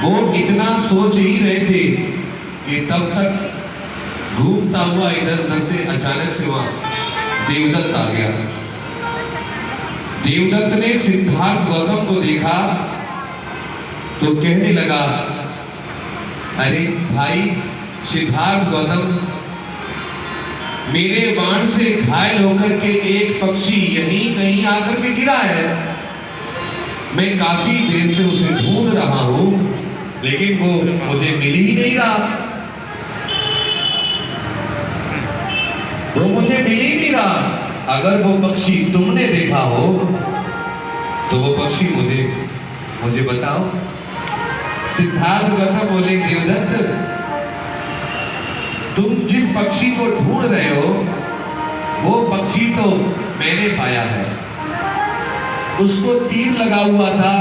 वो इतना सोच ही रहे थे कि तब तक घूमता हुआ इधर उधर से अचानक से वहां देवदत्त आ गया। देवदत्त ने सिद्धार्थ गौतम को देखा तो कहने लगा, अरे भाई सिद्धार्थ गौतम, मेरे बाण से घायल होकर के एक पक्षी यहीं कहीं आकर के गिरा है। मैं काफी देर से उसे ढूंढ रहा हूं, लेकिन वो मुझे मिल ही नहीं रहा। वो मुझे मिल ही नहीं रहा। अगर वो पक्षी तुमने देखा हो तो वो पक्षी मुझे बताओ। सिद्धार्थ गौतम बोले, देवदत्त, तुम जिस पक्षी को ढूंढ रहे हो वो पक्षी तो मैंने पाया है। उसको तीर लगा हुआ था,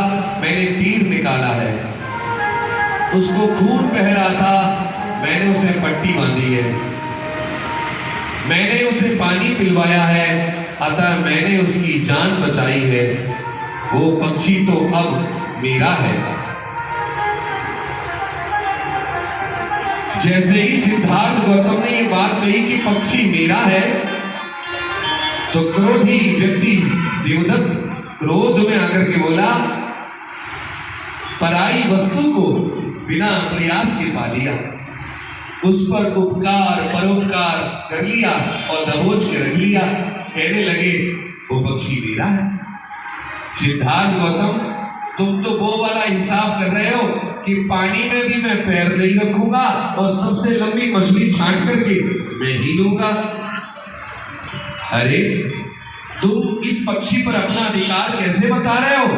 मैंने तीर निकाला है। उसको खून बह रहा था, मैंने उसे पट्टी बांधी है। मैंने उसे पानी पिलवाया है, अतः मैंने उसकी जान बचाई है। वो पक्षी तो अब मेरा है। जैसे ही सिद्धार्थ गौतम ने ये बात कही कि पक्षी मेरा है, तो क्रोधी व्यक्ति देवदत्त क्रोध में आकर के बोला, पराई वस्तु को बिना प्रयास के पा लिया, उस पर उपकार परोपकार कर लिया और दबोच के रख लिया। कहने लगे, वो पक्षी मेरा है। सिद्धार्थ गौतम, तुम तो वो वाला हिसाब कर रहे हो कि पानी में भी मैं पैर नहीं रखूंगा और सबसे लंबी मछली छांट करके मैं ही लूंगा। अरे तुम इस पक्षी पर अपना अधिकार कैसे बता रहे हो?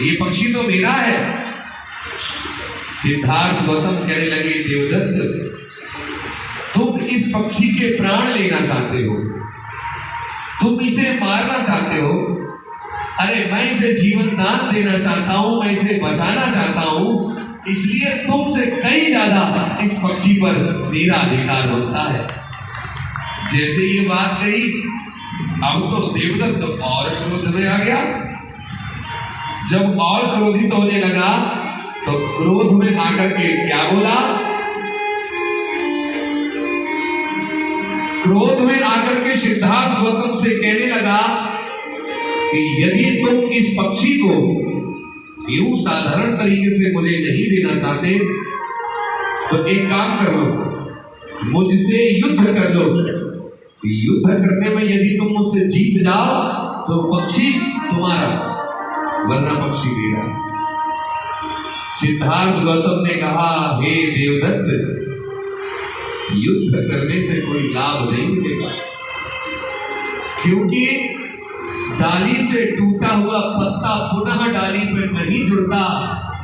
ये पक्षी तो मेरा है। सिद्धार्थ गौतम कहने लगे, देवदत्त, तुम इस पक्षी के प्राण लेना चाहते हो, तुम इसे मारना चाहते हो। अरे मैं इसे जीवन दान देना चाहता हूं, मैं इसे बचाना चाहता हूं, इसलिए तुमसे कई ज्यादा इस पक्षी पर मेरा अधिकार होता है। जैसे ये बात कही, अब तो देवदत्त और क्रोध में आ गया। जब और क्रोधित होने लगा तो क्रोध में आकर के क्या बोला? क्रोध में आकर के सिद्धार्थ गौतम से कहने लगा कि यदि तुम इस पक्षी को यूं साधारण तरीके से मुझे नहीं देना चाहते तो एक काम कर लो, मुझसे युद्ध कर लो। युद्ध करने में यदि तुम मुझसे जीत जाओ तो पक्षी तुम्हारा, वरना पक्षी मेरा। सिद्धार्थ गौतम ने कहा, हे देवदत्त, युद्ध करने से कोई लाभ नहीं मिलेगा, क्योंकि डाली से टूटा हुआ पत्ता पुनः डाली पर नहीं जुड़ता।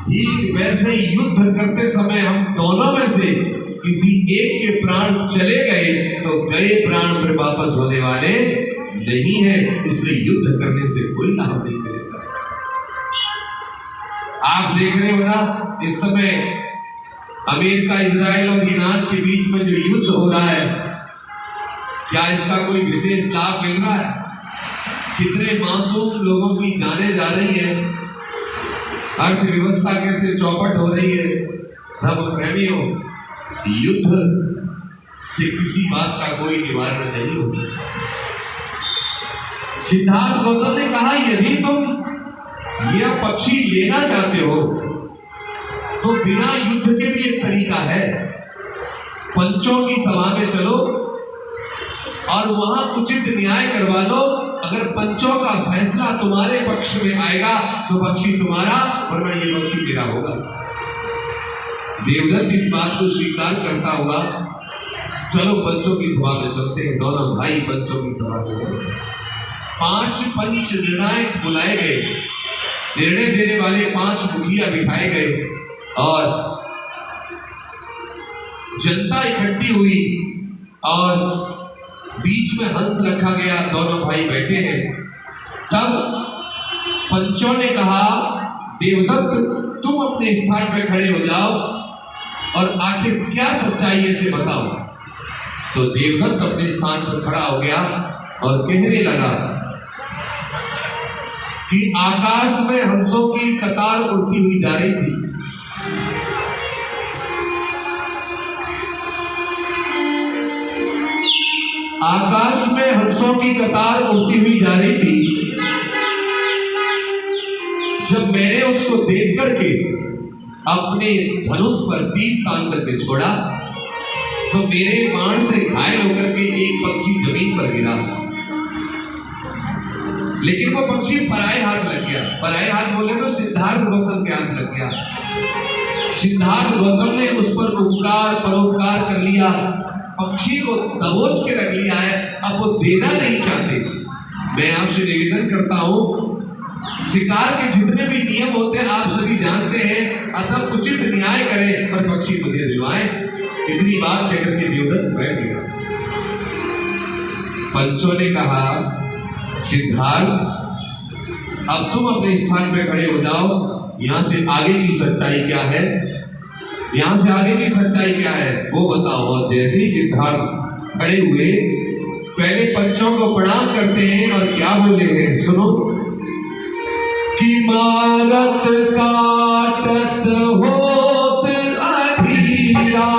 ठीक वैसे ही युद्ध करते समय हम दोनों में से किसी एक के प्राण चले गए तो गए प्राण फिर वापस होने वाले नहीं है, इसलिए युद्ध करने से कोई लाभ नहीं मिलेगा। आप देख रहे हो ना, इस समय अमेरिका, इजराइल और ईरान के बीच में जो युद्ध हो रहा है, क्या इसका कोई विशेष लाभ मिल रहा है? कितने मासूम लोगों की जानें जा रही है, अर्थव्यवस्था कैसे चौपट हो रही है। धर्म प्रेमियों, युद्ध से किसी बात का कोई निवारण नहीं हो सकता। सिद्धार्थ गौतम ने कहा, यदि तुम यह पक्षी लेना चाहते हो तो बिना युद्ध के भी एक तरीका है। पंचों की सभा में चलो और वहां उचित न्याय करवा लो। अगर पंचों का फैसला तुम्हारे पक्ष में आएगा तो पक्षी तुम्हारा, वरना ये पक्षी मेरा होगा। देवदत्त इस बात को स्वीकार करता हुआ, चलो पंचों की सभा में चलते हैं। दोनों भाई पंचों की सभा में गए। 5 पंच निर्णायक बुलाए गए, निर्णय देने वाले 5 मुखिया बिठाए गए और जनता इकट्ठी हुई और बीच में हंस रखा गया। दोनों भाई बैठे हैं। तब पंचों ने कहा, देवदत्त, तुम अपने स्थान पर खड़े हो जाओ और आखिर क्या सच्चाई है इसे बताओ। तो देवदत्त अपने स्थान पर खड़ा हो गया और कहने लगा कि आकाश में हंसों की कतार उड़ती हुई जा रही थी। हंसों की कतार उड़ती हुई जा रही थी, जब मैंने उसको देख करके अपने धनुष पर तीर तान करके छोड़ा तो मेरे बाण से घायल होकर के एक पक्षी जमीन पर गिरा, लेकिन वो पक्षी पराए हाथ लग गया। पराए हाथ बोले तो सिद्धार्थ गौतम के हाथ लग गया। सिद्धार्थ गौतम ने उस पर उपकार परोपकार कर लिया, पक्षी को दबोच के रख लिया है, अब वो देना नहीं चाहते। मैं आपसे निवेदन करता हूं, शिकार के जितने भी नियम होते हैं आप सभी जानते हैं, अतः उचित न्याय करें और पक्षी मुझे दिलवाएं। इतनी बात कहकर के देवदत्त बैठ गया। पंचों ने कहा, सिद्धार्थ अब तुम अपने स्थान पे खड़े हो जाओ, यहां से आगे की सच्चाई क्या है, यहां से आगे की सच्चाई क्या है वो बताओ। और जैसे ही सिद्धार्थ खड़े हुए पहले पंचों को प्रणाम करते हैं और क्या बोले हैं सुनो, कि मारत काटत होत अधिया,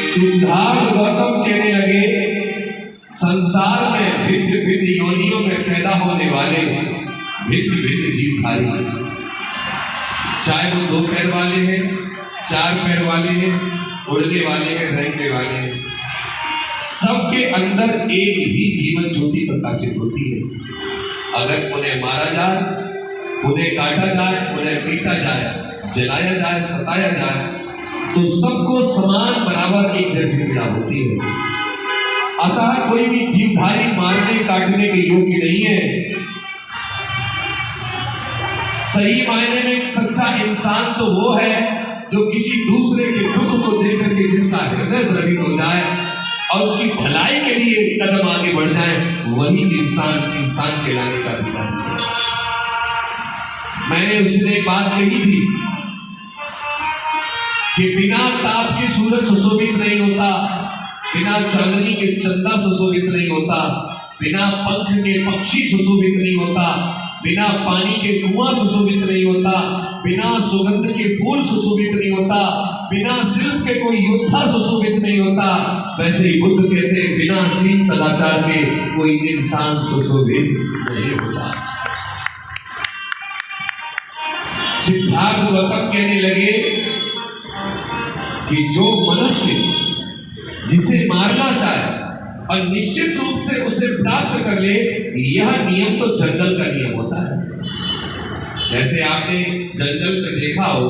सिद्धार्थ गौतम कहने लगे, संसार में भिन्न भिन्न योनियों में पैदा होने वाले भिन्न भिन्न जीवधारी, चाहे वो 2 पैर वाले हैं, 4 पैर वाले हैं, उड़ने वाले हैं, रहने वाले हैं, सबके अंदर एक ही जीवन ज्योति प्रकाशित होती है। अगर उन्हें मारा जाए, उन्हें काटा जाए, उन्हें पीटा जाए, जलाया जाए, सताया जाए, तो सबको समान बराबर एक जैसी पीड़ा होती है। अतः कोई भी जीवधारी मारने काटने के योग्य नहीं है। सही मायने में एक सच्चा इंसान तो वो है जो किसी दूसरे के दुख को देख करके जिसका हृदय द्रवित हो जाए और उसकी भलाई के लिए कदम आगे बढ़ जाए, वही इंसान कहलाने का अधिकारी है। मैंने उस दिन एक बात कही थी कि बिना ताप के सूरज सुशोभित नहीं होता, बिना चांदनी के चंदा सुशोभित नहीं होता, बिना पंख के पक्षी सुशोभित नहीं होता, बिना पानी के कुआं सुशोभित नहीं होता, बिना सुगंध के फूल सुशोभित नहीं होता, बिना शिल्प के कोई योद्धा सुशोभित नहीं होता। वैसे ही बुद्ध कहते हैं, बिना शील सदाचार के कोई इंसान सुशोभित नहीं होता। सिद्धार्थ गौतम कहने लगे कि जो मनुष्य जिसे मारना चाहे और निश्चित रूप से उसे प्राप्त कर ले, यह नियम तो जंगल का नियम होता है। जैसे आपने जंगल में देखा हो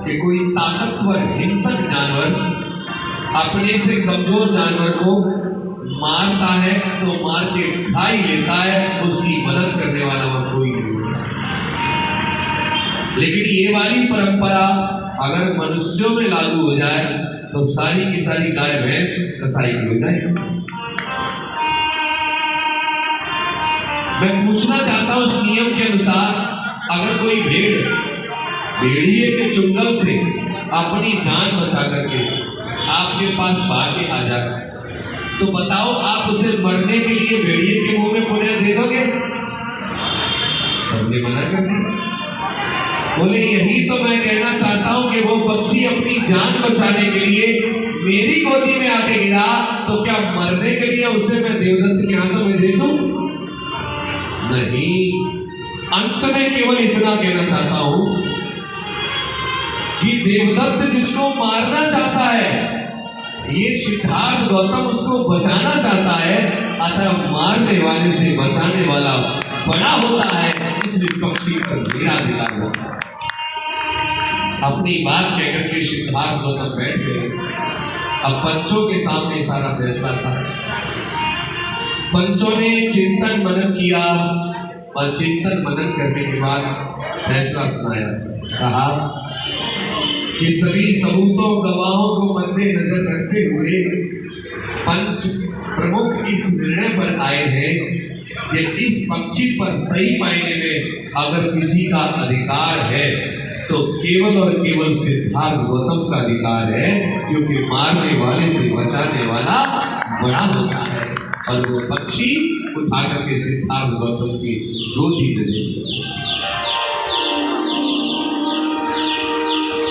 कि कोई ताकतवर हिंसक जानवर अपने से कमजोर जानवर को मारता है तो मार के खा ही लेता है, उसकी मदद करने वाला वहां कोई नहीं होता। लेकिन ये वाली परंपरा अगर मनुष्यों में लागू हो जाए तो सारी की सारी गाय भैंस कसाई की हो जाए। मैं पूछना चाहता हूं, उस नियम के अनुसार अगर कोई भेड़िए के चुंगल से अपनी जान बचा करके आपके पास भाग के आ जाए, तो बताओ आप उसे मरने के लिए भेड़िए के मुंह में पुण्य दे दोगे? सबने मना कर दिया। बोले यही तो मैं कहना चाहता हूं कि वो पक्षी अपनी जान बचाने के लिए मेरी गोदी में आके गिरा, तो क्या मरने के लिए उसे मैं देवदत्त के हाथों में दे दूं? नहीं। अंत में केवल इतना कहना चाहता हूं कि देवदत्त जिसको मारना चाहता है, ये सिद्धार्थ गौतम उसको बचाना चाहता है, अतः मारने वाले से बचाने वाला बड़ा होता है, इसलिए पक्षी पर मेरा अधिकार होता है। अपनी बात कहकर के सिद्धार्थ गौतम बैठ गए। अब पंचों के सामने सारा फैसला था। पंचों ने चिंतन मनन किया और चिंतन मनन करने के बाद फैसला सुनाया। कहा कि सभी सबूतों गवाहों को मद्देनजर रखते हुए पंच प्रमुख इस निर्णय पर आए हैं कि इस पक्षी पर सही मायने में अगर किसी का अधिकार है तो केवल और केवल सिद्धार्थ गौतम का अधिकार है, क्योंकि मारने वाले से बचाने वाला बड़ा होता है। और वो पक्षी उठा करके सिद्धार्थ गौतम की गोदी में ले गया।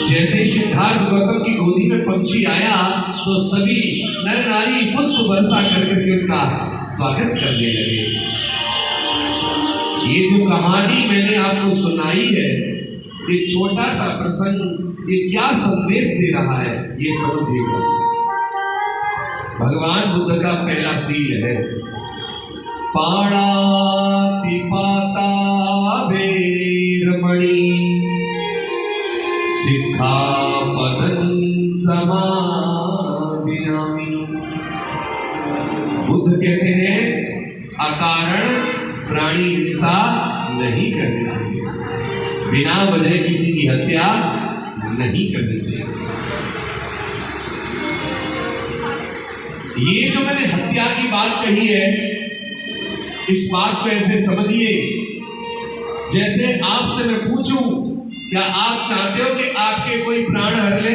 जैसे सिद्धार्थ गौतम की गोदी में पक्षी आया तो सभी नर नारी पुष्प वर्षा कर करके उनका स्वागत करने लगे। ये जो कहानी मैंने आपको सुनाई है, ये छोटा सा प्रसंग ये क्या संदेश दे रहा है, ये समझिएगा। भगवान बुद्ध का पहला सील है पाणातिपाता वेरमणि सिक्खापदं समादियामि। बुद्ध कहते हैं अकारण प्राणी हिंसा नहीं करनी चाहिए, बिना वजह किसी की हत्या नहीं करनी चाहिए। ये जो मैंने हत्या की बात कही है, इस बात को ऐसे समझिए जैसे आपसे मैं पूछूं, क्या आप चाहते हो कि आपके कोई प्राण हर ले,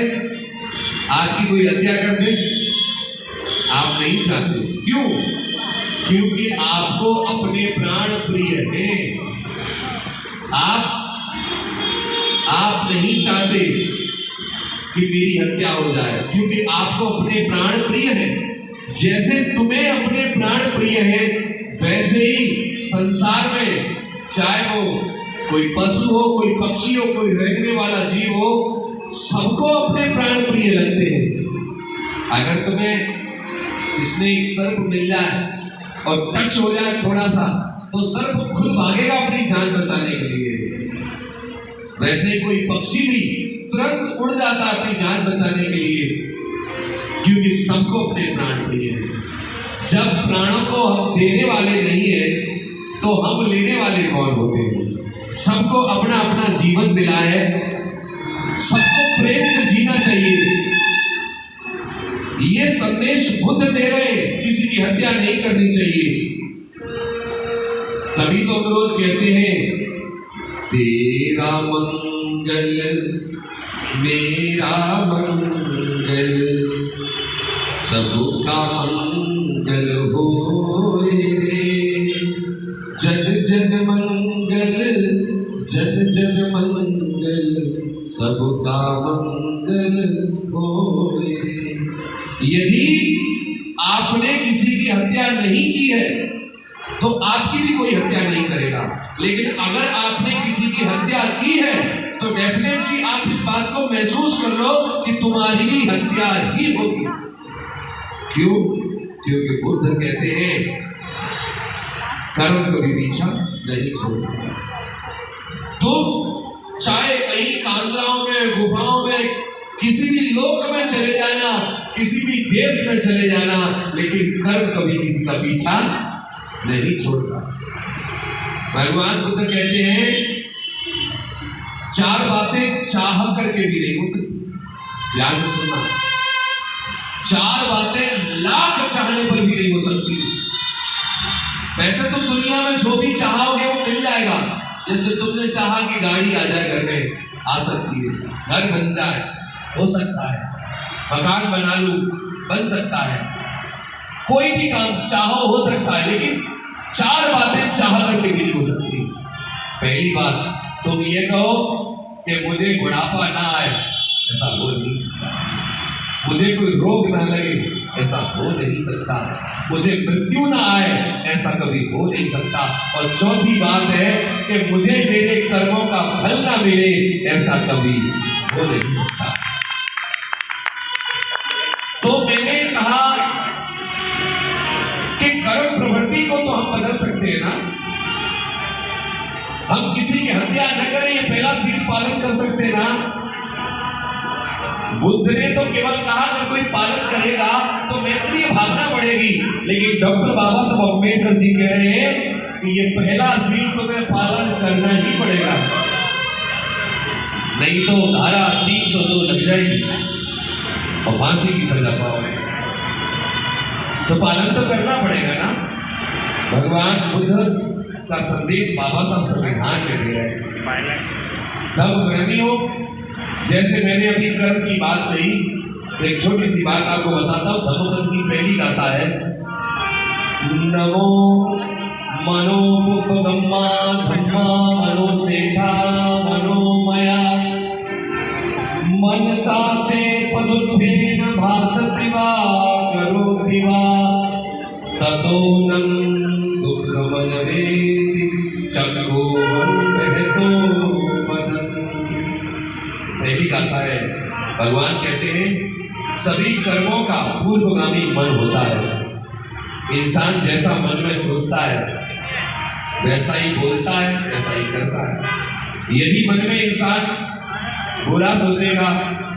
आपकी कोई हत्या कर दे? आप नहीं चाहते। क्यों? क्योंकि आपको अपने प्राण प्रिय हैं। आप नहीं चाहते कि मेरी हत्या हो जाए, क्योंकि आपको अपने प्राण प्रिय हैं। जैसे तुम्हें अपने प्राण प्रिय हैं, वैसे ही संसार में चाहे वो कोई पशु हो, कोई पक्षी हो, कोई रहने वाला जीव हो, सबको अपने प्राण प्रिय लगते हैं। अगर तुम्हें इसमें एक सर्प मिल जाए और टच हो जाए थोड़ा सा, तो सर्प खुद भागेगा अपनी जान बचाने के लिए। वैसे कोई पक्षी भी तुरंत उड़ जाता है अपनी जान बचाने के लिए, क्योंकि सबको अपने प्राण प्रिय हैं। जब प्राणों को हम देने वाले नहीं है तो हम लेने वाले कौन होते हैं? सबको अपना अपना जीवन मिला है, सबको प्रेम से जीना चाहिए। ये संदेश बुद्ध दे रहे हैं, किसी की हत्या नहीं करनी चाहिए। तभी तो हम रोज कहते हैं तेरा मंगल मेरा मंगल सबका मंगल होए रे, जन जन मंगल जन जन मंगल सबका मंगल होए रे। यदि आपने किसी की हत्या नहीं की है तो आपकी भी कोई हत्या नहीं करेगा, लेकिन अगर आपने किसी की हत्या की है तो डेफिनेटली आप इस बात को महसूस कर लो कि तुम्हारी भी हत्या ही होगी। क्यों? क्योंकि बुद्ध कहते हैं कर्म कभी पीछा नहीं छोड़ता। तो चाहे कहीं कांद्राओं में, गुफाओं में, किसी भी लोक में चले जाना, किसी भी देश में चले जाना, लेकिन कर्म कभी किसी का पीछा नहीं छोड़ता। भगवान बुद्ध कहते हैं चार बातें चाह करके भी नहीं हो सकती। ध्यान से सुनना, चार बातें लाख चाहने पर भी नहीं हो सकती। वैसे तुम दुनिया में जो भी चाहोगे वो मिल जाएगा। जैसे तुमने चाहा कि गाड़ी आ जाए घर में, आ सकती है, घर बन जाए, हो सकता है, मकान बना लूं, बन सकता है, कोई भी काम चाहो हो सकता है, लेकिन चार बातें चाह करके भी नहीं हो सकती। पहली बात, तुम ये कहो कि मुझे बुढ़ापा ना आए, ऐसा हो नहीं सकता। मुझे कोई रोग ना लगे, ऐसा हो नहीं सकता। मुझे मृत्यु ना आए, ऐसा कभी हो नहीं सकता। और चौथी बात है कि मुझे मेरे कर्मों का फल ना मिले, ऐसा कभी हो हो नहीं सकता। तो मैंने कहा कि कर्म प्रवृत्ति को तो हम बदल सकते हैं ना, हम किसी की हत्या न करें, ये पहला शील पालन कर सकते हैं ना। बुद्ध ने तो केवल कहा अगर कोई पालन करेगा तो मैत्रीय भावना बढ़ेगी, लेकिन डॉक्टर बाबा साहब अम्बेडकर जी कह रहे हैं कि ये पहला शील तुम्हें पालन करना ही पड़ेगा, नहीं तो धारा 302 लग जाएगी और फांसी की सजा पाओगे। तो पालन तो करना पड़ेगा ना। भगवान बुद्ध का संदेश बाबा साहब संविधान में दे रहे हैं। धर्मप्रेमियों, जैसे मैंने अभी कर्म की बात कही, एक छोटी सी बात आपको बताता हूँ। धर्मपद की पहली गाथा है, नमो मनोपुपगम्मा धम्मा मनोसेठा मनोमया मनसा चेत्पदुत्थेन भासति वा करोति वा ततोऽनं दुःखमनवेति चकोवन्तो पदम्। पहली गाथा है, भगवान कहते हैं सभी कर्मों का पूर्वगामी मन होता है। इंसान जैसा मन में सोचता है वैसा ही बोलता है, वैसा ही करता है। यदि मन में इंसान बुरा सोचेगा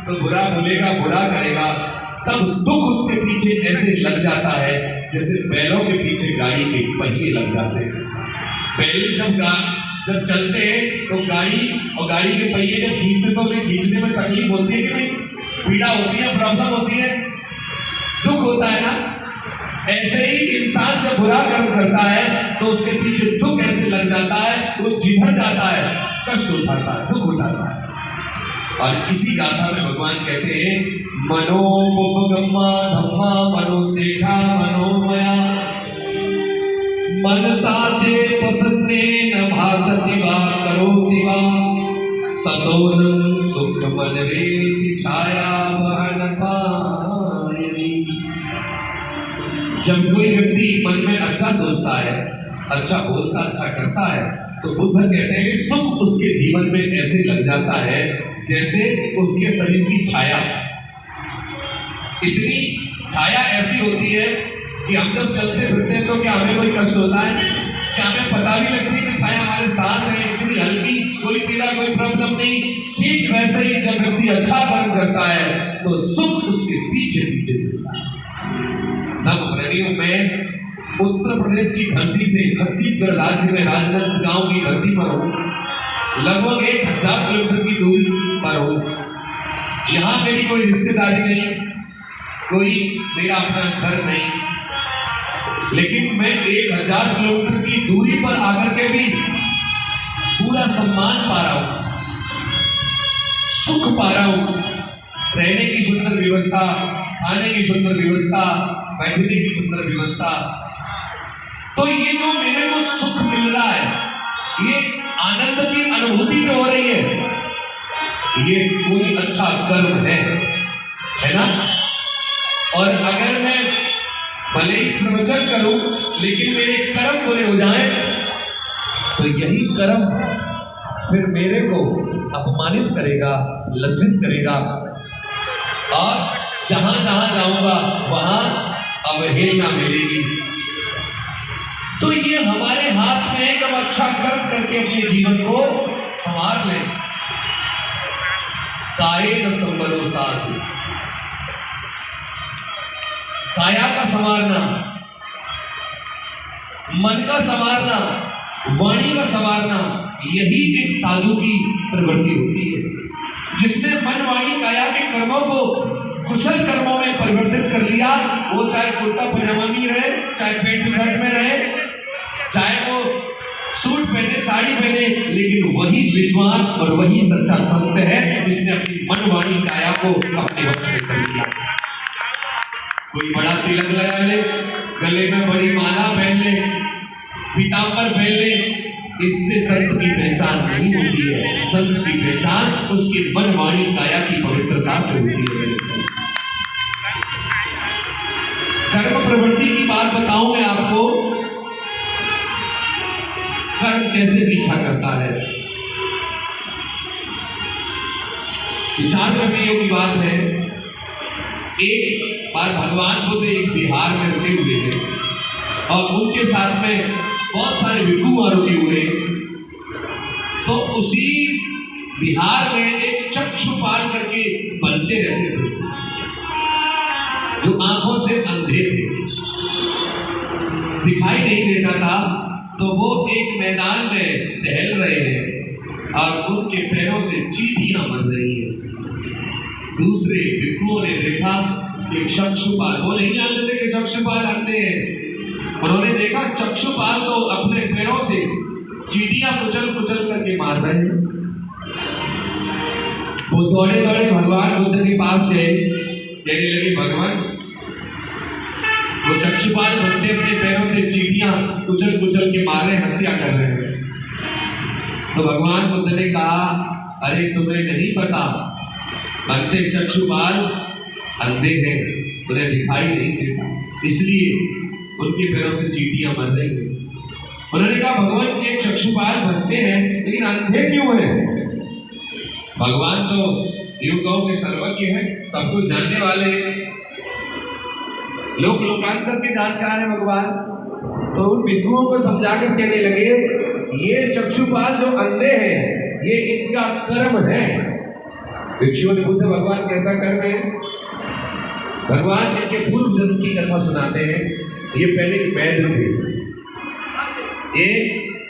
तो बुरा बोलेगा, बुरा करेगा, तब दुख उसके पीछे ऐसे लग जाता है जैसे बैलों के पीछे गाड़ी के पहिए लग जाते हैं। बैल जब चलते हैं तो गाड़ी के पहिए जब खींचते तो उन्हें खींचने में तकलीफ होती है कि नहीं, पीड़ा होती है, प्रॉब्लम होती है, दुख होता है ना। ऐसे ही इंसान जब बुरा कर्म करता है तो उसके पीछे दुख ऐसे लग जाता है, वो जिधर जाता है कष्ट उठाता है, दुख उठाता है। और इसी गाथा में भगवान कहते हैं मनोपुपगम्मा धम्मा मनोसेठा मनोमया मनसा चेत्पदुत्थेन भासति वा करोति वा ततोऽनं सुखमनवेति छायावहनं पायति। जब कोई व्यक्ति मन में अच्छा सोचता है, अच्छा बोलता, अच्छा करता है, तो बुद्ध कहते हैं सुख उसके जीवन में ऐसे लग जाता है जैसे उसके शरीर की छाया। इतनी छाया ऐसी होती है कि हम जब चलते फिरते हैं तो क्या हमें कोई कष्ट होता है? क्या हमें पता भी लगती है कि छाया हमारे साथ है, इतनी हल्की, कोई पीड़ा, कोई प्रॉब्लम नहीं। ठीक वैसे ही जब व्यक्ति अच्छा कर्म करता है तो सुख उसके पीछे पीछे चलता है। धर्मप्रेमियों, मैं उत्तर प्रदेश की धरती से छत्तीसगढ़ राज्य में राजनांदगांव की धरती पर हूँ, लगभग 1000 किलोमीटर की दूरी पर हूँ। यहाँ मेरी कोई रिश्तेदारी नहीं, कोई मेरा अपना घर नहीं, लेकिन मैं 1000 किलोमीटर की दूरी पर आकर के भी पूरा सम्मान पा रहा हूँ, सुख पा रहा हूँ। रहने की सुंदर व्यवस्था, खाने की सुंदर व्यवस्था, बैठने की सुंदर व्यवस्था। तो ये जो मेरे को सुख मिल रहा है, ये आनंद की अनुभूति जो हो रही है, ये कोई अच्छा कर्म है ना। और अगर मैं भले ही प्रवचन करूं लेकिन मेरे कर्म बुरे हो जाएं तो यही कर्म फिर मेरे को अपमानित करेगा, लज्जित करेगा, और जहां जहां जाऊंगा वहां अवहेलना मिलेगी। तो ये हमारे हाथ में है कि हम अच्छा कर्म करके अपने जीवन को संवार लें। कायेन संवरो साधु, काया का संवारना, मन का संवारना, वाणी का संवारना, यही एक साधु की प्रवृत्ति होती है। जिसने मन वाणी काया के कर्मों को कुशल कर्मों में परिवर्तित कर लिया, वो चाहे कुर्ता पजामा में रहे, चाहे पेंट शर्ट में रहे, चाहे वो सूट पहने, साड़ी पहने, लेकिन वही विद्वान और वही सच्चा संत है जिसने अपनी मन वाणी काया को अपने वश में कर लिया। कोई बड़ा तिलक लगा ले, गले में बड़ी माला पहन ले, पीतांबर पहन ले, इससे संत की पहचान नहीं होती है। संत की पहचान उसकी मन वाणी काया की पवित्रता से होती है। कर्म प्रवृत्ति की बात बताऊं मैं आपको, कर्म कैसे पीछा करता है। विचार करने योग्य बात है। एक बार भगवान बुद्ध एक बिहार में रुके हुए थे और उनके साथ में बहुत सारे भिक्षु रुके हुए। तो उसी बिहार में एक चक्षुपाल करके बनते रहते थे जो आंखों से अंधे थे, दिखाई नहीं देता था। तो वो एक मैदान में टहल रहे हैं और उनके पैरों से चींटियां मर रही हैं। दूसरे भिक्षुओं ने देखा कि चक्षुपाल, वो नहीं जानते थे कि चक्षुपाल अंधे हैं। उन्होंने देखा चक्षुपाल तो अपने पैरों से चींटियां कुचल कुचल करके मार रहे हैं। वो दौड़े दौड़े भगवान बुद्ध के पास से कहने लगे, भगवान, वो चक्षुपाल बनते अपने पैरों से चींटियां कुचल कुचल के मार रहे, हत्या कर रहे हैं। तो भगवान बुद्ध ने कहा, अरे तुम्हें नहीं पता, बनते चक्षुपाल अंधे हैं, उन्हें दिखाई नहीं देता, इसलिए उनके पैरों से चींटियां मर रही हैं। उन्होंने कहा, भगवान ये चक्षुपाल बनते हैं लेकिन अंधे क्यों हैं? भगवान तो यूं कहो कि सर्वज्ञ है, सब कुछ जानने वाले हैं, लोक लोकांतर के जानकार है भगवान। तो उन भिक्षुओं को समझाकर कहने लगे, ये चक्षुपाल जो अंधे हैं ये इनका कर्म है। भिक्षुओं ने पूछा, भगवान कैसा कर्म है? भगवान इनके पूर्व जन्म की कथा सुनाते हैं। ये पहले वैद्य थे, ये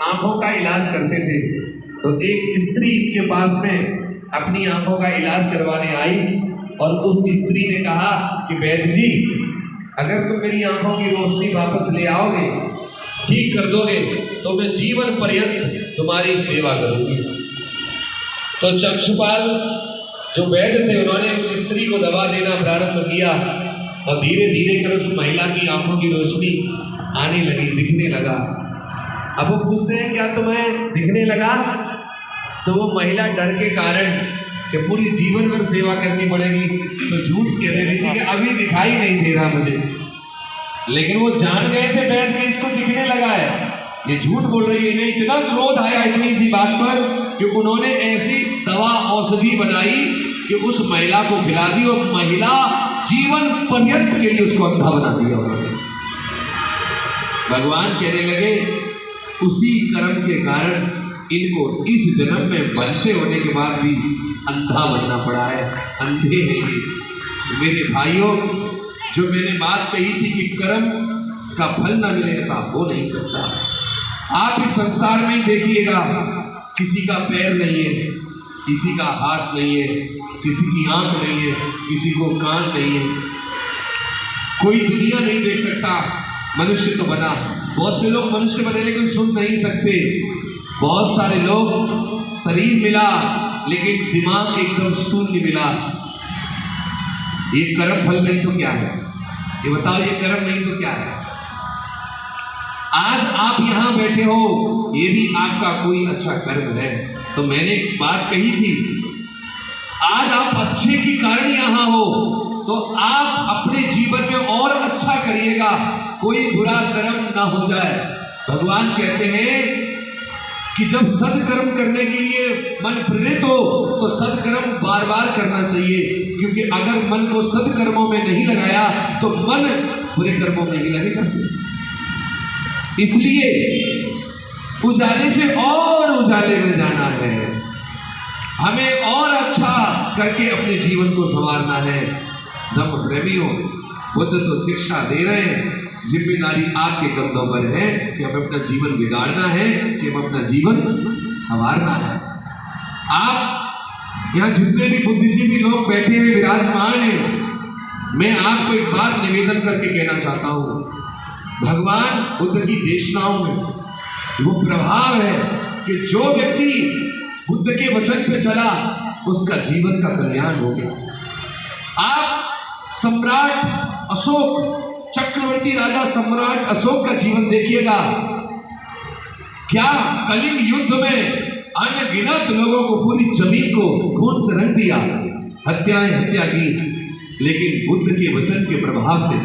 आंखों का इलाज करते थे। तो एक स्त्री के पास में अपनी आंखों का इलाज करवाने आई और उस स्त्री ने कहा कि वैद्य जी, अगर तुम मेरी आंखों की रोशनी वापस ले आओगे, ठीक कर दोगे, तो मैं जीवन पर्यंत तुम्हारी सेवा करूंगी। तो चक्षुपाल जो वैद्य थे उन्होंने उस स्त्री को दवा देना प्रारंभ किया और धीरे धीरे कर उस महिला की आंखों की रोशनी आने लगी, दिखने लगा। अब वो पूछते हैं, क्या तुम्हें दिखने लगा? तो वो महिला डर के कारण कि पूरी जीवन भर सेवा करनी पड़ेगी तो झूठ कह रही थी कि अभी दिखाई नहीं दे रहा मुझे। लेकिन वो जान गए थे वैद्य कि इसको दिखने लगा है, ये झूठ बोल रही है। इन्हें इतना क्रोध आया इतनी सी बात पर कि उन्होंने ऐसी दवा औषधि बनाई कि उस महिला को खिला दी और महिला जीवन पर्यंत के लिए उसको अंधा बना दिया उन्होंने। भगवान कहने लगे, उसी कर्म के कारण इनको इस जन्म में बनते होने के बाद भी अंधा बनना पड़ा है, अंधे हैं ये। मेरे भाइयों, जो मैंने बात कही थी कि कर्म का फल ना मिले, ऐसा हो नहीं सकता। आप इस संसार में ही देखिएगा, किसी का पैर नहीं है, किसी का हाथ नहीं है, किसी की आंख नहीं है, किसी को कान नहीं है, कोई दुनिया नहीं देख सकता। मनुष्य तो बना, बहुत से लोग मनुष्य बने लेकिन सुन नहीं सकते। बहुत सारे लोग शरीर मिला लेकिन दिमाग एकदम शून्य मिला। ये कर्म फल नहीं तो क्या है? ये बताओ, ये कर्म नहीं तो क्या है? आज आप यहां बैठे हो, ये भी आपका कोई अच्छा कर्म है। तो मैंने बात कही थी, आज आप अच्छे के कारण यहां हो तो आप अपने जीवन में और अच्छा करिएगा, कोई बुरा कर्म ना हो जाए। भगवान कहते हैं कि जब सदकर्म करने के लिए मन प्रेरित हो तो सदकर्म बार बार करना चाहिए, क्योंकि अगर मन को सदकर्मों में नहीं लगाया तो मन बुरे कर्मों में ही लगेगा। इसलिए उजाले से और उजाले में जाना है, हमें और अच्छा करके अपने जीवन को संवारना है। धम्म प्रेमियों, बुद्ध तो शिक्षा दे रहे हैं, जिम्मेदारी आपके कंधों पर है कि हमें अपना जीवन बिगाड़ना है कि हम अपना जीवन संवारना है। आप यहाँ जितने भी बुद्धिजीवी लोग बैठे हैं, विराजमान हैं, मैं आपको एक बात निवेदन करके कहना चाहता हूँ। भगवान बुद्ध की देशनाओं में वो प्रभाव है कि जो व्यक्ति बुद्ध के वचन पे चला उसका जीवन का कल्याण हो गया। आप सम्राट अशोक, चक्रवर्ती राजा सम्राट अशोक का जीवन देखिएगा। क्या कलिंग युद्ध में अनगिनत लोगों को, पूरी जमीन को खून से रंग दिया, हत्या की, लेकिन बुद्ध के वचन के प्रभाव से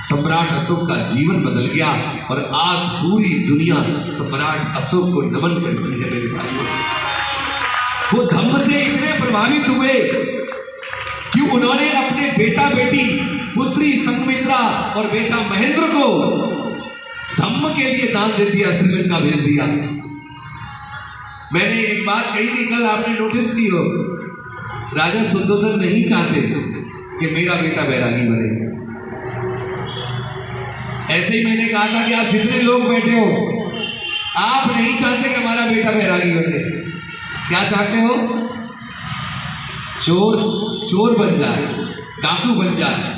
सम्राट अशोक का जीवन बदल गया और आज पूरी दुनिया सम्राट अशोक को नमन करती है। मेरे भाइयों, वो धम्म से इतने प्रभावित हुए कि उन्होंने अपने बेटा बेटी पुत्री संघमित्रा और बेटा महेंद्र को धम्म के लिए दान दे दिया, श्रीलंका भेज दिया। मैंने एक बात कही थी कल, आपने नोटिस की हो, राजा शुद्धोधन नहीं चाहते कि मेरा बेटा बैरागी बने। ऐसे ही मैंने कहा था कि आप जितने लोग बैठे हो, आप नहीं चाहते कि हमारा बेटा बैरागी बने। क्या चाहते हो? चोर बन जाए, डाकू बन जाए।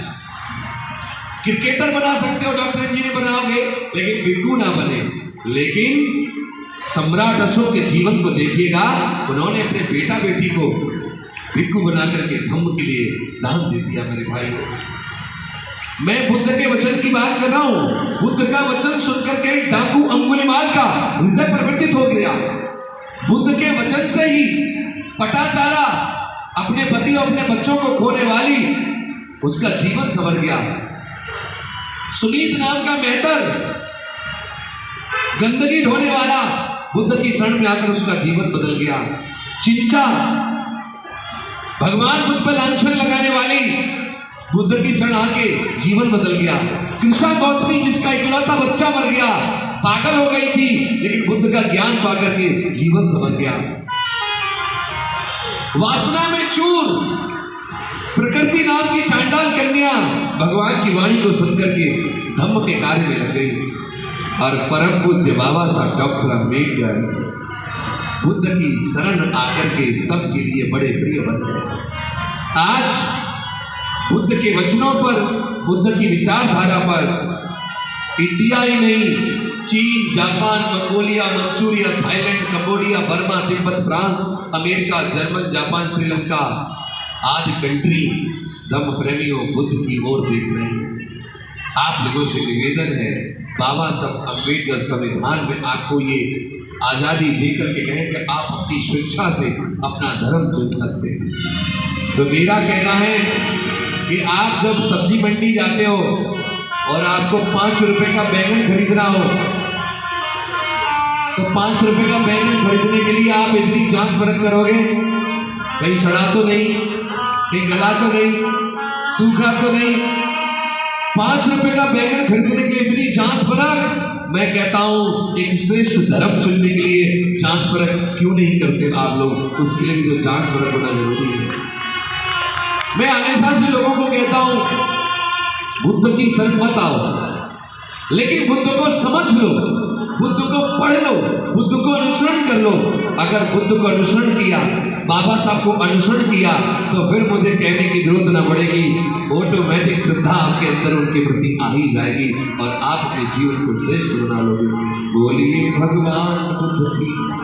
क्रिकेटर बना सकते हो, डॉक्टर इंजीनियर बनाओगे, लेकिन भिक्खु ना बने। लेकिन सम्राट अशोक के जीवन को देखिएगा, उन्होंने अपने बेटा बेटी को भिक्खु बना करके धम्म के लिए दान दे दिया। मेरे भाई, मैं बुद्ध के वचन की बात कर रहा हूं। बुद्ध का वचन सुनकर के डाकू अंगुलीमाल का हृदय परिवर्तित हो गया। बुद्ध के वचन से ही पटाचारा, अपने पति और अपने बच्चों को खोने वाली, उसका जीवन संवर गया। सुनीत नाम का मेहतर, गंदगी ढोने वाला, बुद्ध की शरण में आकर उसका जीवन बदल गया। चिंचा, भगवान बुद्ध पर लांछन लगाने वाली, बुद्ध की शरण आके जीवन बदल गया। कृष्णा गौतमी, जिसका इकलौता बच्चा मर गया, पागल हो गई थी, लेकिन बुद्ध का ज्ञान पाकर के जीवन संवर गया। वासना में चूर, प्रकृति नाम की चांडाल कन्या भगवान की वाणी को सुनकर के धम्म के कार्य में लग गई। और परम पूज्य बाबा साहब डॉक्टर अम्बेडकर बुद्ध की शरण आकर के सबके लिए बड़े प्रिय बन गए। आज बुद्ध के वचनों पर, बुद्ध की विचारधारा पर इंडिया ही नहीं, चीन, Japan, Mongolia, Manchuria, Thailand, Cambodia, Burma, Tibet, France, America, German, Japan, Sri Lanka आदि कंट्री धम्म प्रेमियों बुद्ध की ओर देख रहे हैं। आप लोगों से निवेदन है, बाबा साहब अम्बेडकर संविधान में आपको ये आज़ादी देकर के कहें कि आप अपनी स्वेच्छा से अपना धर्म चुन सकते हैं। तो मेरा कहना है कि आप जब सब्जी मंडी जाते हो और आपको 5 रुपए का बैंगन खरीदना हो, तो 5 रुपए का बैंगन खरीदने के लिए आप इतनी जांच परख करोगे, कहीं सड़ा तो नहीं, कहीं गला तो नहीं, सूखा तो नहीं। 5 रुपए का बैंगन खरीदने के लिए इतनी जांच परख, मैं कहता हूं एक श्रेष्ठ धर्म चुनने के लिए जांच परख क्यों नहीं करते आप लोग? उसके लिए भी तो जांच परख होना जरूरी है। मैं हमेशा से लोगों को कहता हूं बुद्ध की संग मत आओ, लेकिन बुद्ध को समझ लो, बुद्ध को पढ़ लो, बुद्ध को अनुसरण कर लो। अगर बुद्ध को अनुसरण किया, बाबा साहब को अनुसरण किया, तो फिर मुझे कहने की जरूरत ना पड़ेगी, ऑटोमेटिक श्रद्धा आपके अंदर उनके प्रति आ ही जाएगी और आप अपने जीवन को श्रेष्ठ बना लोगे। बोलिए भगवान बुद्ध की।